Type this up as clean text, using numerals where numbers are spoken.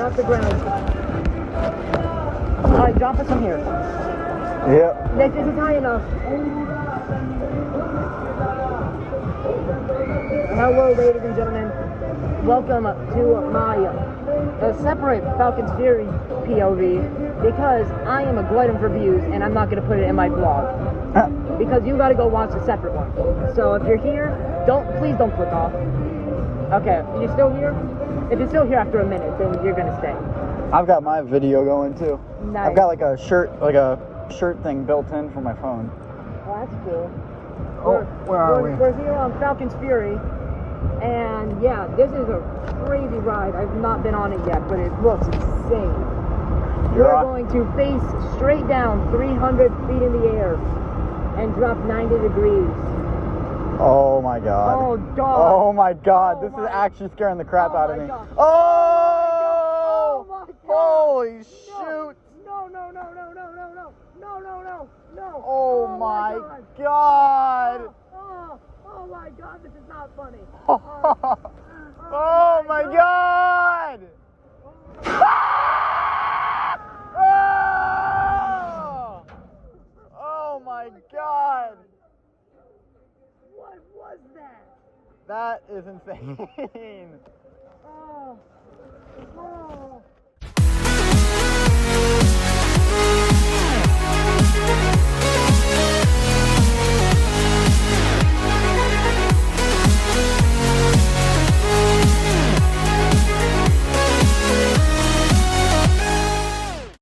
off the ground. Alright, drop us from here. Yep. This isn't high enough. Hello, ladies and gentlemen. Welcome to my separate Falcons Fury POV, because I am a glutton for views and I'm not going to put it in my blog. Because you got to go watch a separate one. So if you're here, please don't click off. Okay, you're still here? If you're still here after a minute, then you're going to stay. I've got my video going too. Nice. I've got like a shirt thing built in for my phone. Oh, that's cool. Where are we? We're here on Falcons Fury. And yeah, this is a crazy ride. I've not been on it yet, but it looks insane. We're going to face straight down 300 feet in the air and drop 90 degrees. Oh my god. Oh, dog. Oh my god. This is actually scaring the crap out of me. God. Oh! Oh my god. Holy shoot. No. Oh my god. Oh my god, this is not funny. Oh my god. Oh my god. What was that? That is insane.